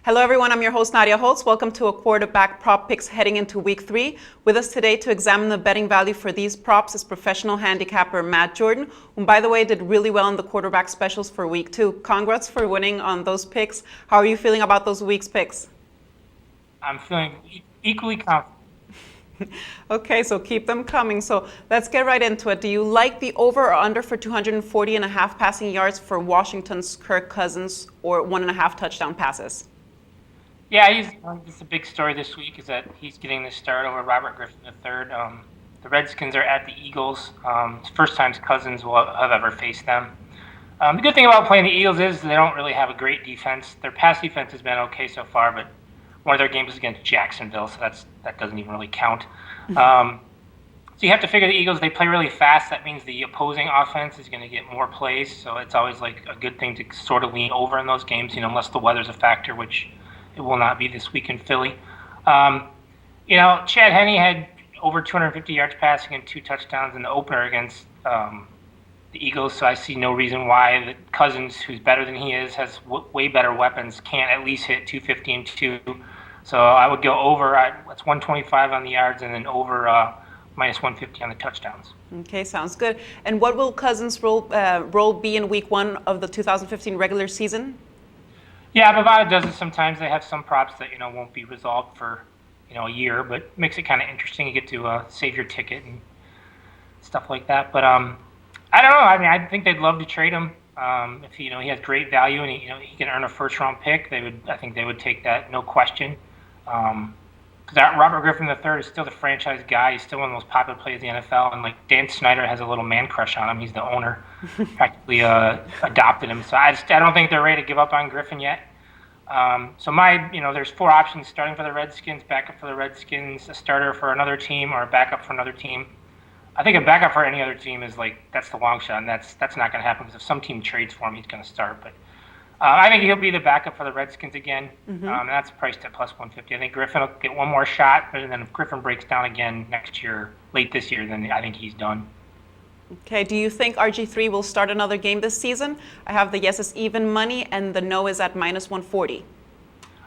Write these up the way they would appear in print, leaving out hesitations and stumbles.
Hello everyone, I'm your host Nadia Holtz. Welcome to a quarterback prop picks heading into week 3. With us today to examine the betting value for these props is professional handicapper Matt Jordan, who by the way did really well in the quarterback specials for week 2. Congrats for winning on those picks. How are you feeling about those week's picks? I'm feeling equally confident. Okay, so keep them coming. So let's get right into it. Do you like the over or under for 240 and a half passing yards for Washington's Kirk Cousins or 1.5 touchdown passes? Yeah, it's a big story this week is that he's getting the start over Robert Griffin III. The Redskins are at the Eagles. It's the first time Cousins will have ever faced them. The good thing about playing the Eagles is they don't really have a great defense. Their pass defense has been okay so far, but one of their games is against Jacksonville, so that doesn't even really count. So you have to figure the Eagles, they play really fast. That means the opposing offense is going to get more plays, so it's always like a good thing to sort of lean over in those games, unless the weather's a factor, which it will not be this week in Philly. Chad Henne had over 250 yards passing and 2 touchdowns in the opener against the Eagles, so I see no reason why the Cousins, who's better than he is, has way better weapons, can't at least hit 250 and 2. So I would go over. That's 125 on the yards, and then over minus 150 on the touchdowns. Okay, sounds good. And what will Cousins' role be in week 1 of the 2015 regular season? Yeah, Bovada does it sometimes. They have some props that won't be resolved for a year, but makes it kind of interesting. You get to save your ticket and stuff like that. But I don't know. I mean, I think they'd love to trade him. If he has great value and he can earn a first-round pick, I think they would take that, no question. Because Robert Griffin III is still the franchise guy. He's still one of the most popular players in the NFL, and Dan Snyder has a little man crush on him. He's the owner, practically adopted him. So I don't think they're ready to give up on Griffin yet. There's 4 options: starting for the Redskins, backup for the Redskins, a starter for another team, or a backup for another team. I think a backup for any other team is that's the long shot, and that's not going to happen because if some team trades for him, he's going to start. But I think he'll be the backup for the Redskins again, and that's priced at plus 150. I think Griffin will get one more shot, but then if Griffin breaks down again next year, late this year, then I think he's done. Okay, do you think RG3 will start another game this season? I have the yes is even money, and the no is at minus 140.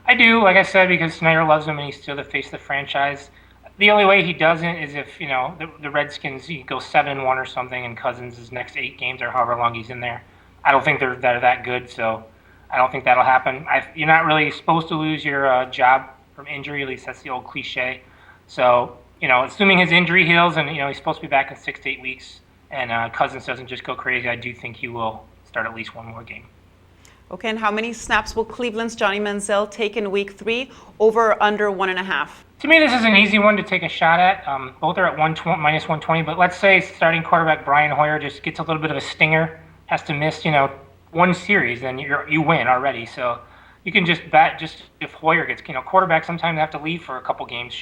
I do, like I said, because Snyder loves him and he's still the face of the franchise. The only way he doesn't is if, the Redskins, he goes 7-1 or something, and Cousins' next 8 games or however long he's in there. I don't think they're that good, so I don't think that'll happen. You're not really supposed to lose your job from injury, at least that's the old cliche. So, assuming his injury heals and, he's supposed to be back in 6 to 8 weeks and Cousins doesn't just go crazy, I do think he will start at least one more game. Okay, and how many snaps will Cleveland's Johnny Manziel take in week 3, over or under 1.5? To me, this is an easy one to take a shot at. Both are at minus 120, but let's say starting quarterback Brian Hoyer just gets a little bit of a stinger, has to miss, one series, then you win already. So you can just bet just if Hoyer gets, quarterbacks sometimes have to leave for a couple games.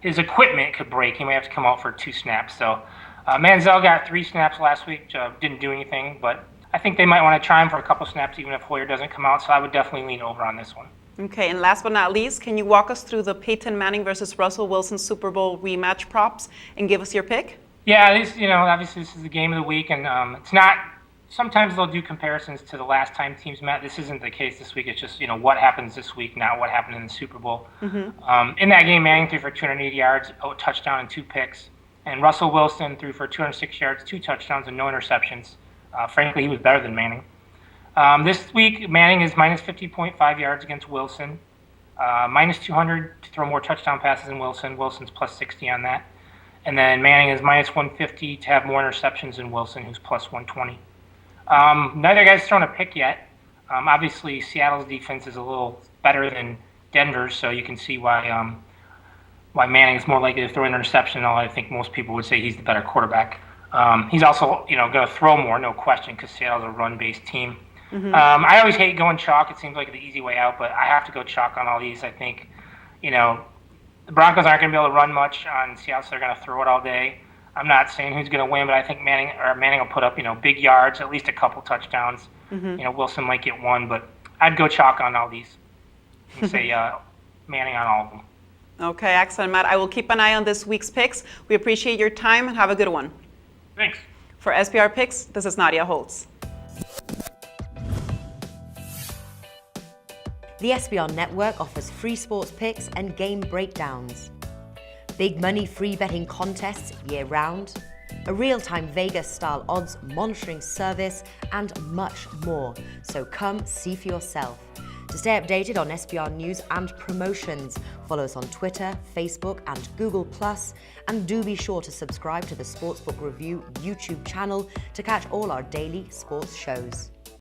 His equipment could break. He may have to come out for 2 snaps. So Manziel got 3 snaps last week, didn't do anything, but I think they might want to try him for a couple snaps even if Hoyer doesn't come out. So I would definitely lean over on this one. Okay, and last but not least, can you walk us through the Peyton Manning versus Russell Wilson Super Bowl rematch props and give us your pick? Yeah, obviously this is the game of the week, and it's not. Sometimes they'll do comparisons to the last time teams met. This isn't the case this week. It's just what happens this week, not what happened in the Super Bowl. In that game, Manning threw for 280 yards, a touchdown, and 2 picks, and Russell Wilson threw for 206 yards, 2 touchdowns, and no interceptions. Frankly, he was better than Manning. This week, Manning is minus 50.5 yards against Wilson, minus 200 to throw more touchdown passes than Wilson. Wilson's plus 60 on that. And then Manning is minus 150 to have more interceptions than Wilson, who's plus 120. Neither guy's thrown a pick yet. Obviously, Seattle's defense is a little better than Denver's, so you can see why Manning is more likely to throw an interception. Although I think most people would say he's the better quarterback. He's also, going to throw more, no question, because Seattle's a run-based team. I always hate going chalk. It seems like the easy way out, but I have to go chalk on all these. I think, the Broncos aren't going to be able to run much on Seattle, so they're going to throw it all day. I'm not saying who's going to win, but I think Manning will put up, big yards, at least a couple touchdowns. Wilson might get 1, but I'd go chalk on all these and say Manning on all of them. Okay, excellent, Matt. I will keep an eye on this week's picks. We appreciate your time and have a good one. Thanks. For SBR Picks, this is Nadia Holtz. The SBR network offers free sports picks and game breakdowns, big money free betting contests year-round, a real-time Vegas-style odds monitoring service, and much more. So come see for yourself. To stay updated on SBR news and promotions, follow us on Twitter, Facebook, and Google+, and do be sure to subscribe to the Sportsbook Review YouTube channel to catch all our daily sports shows.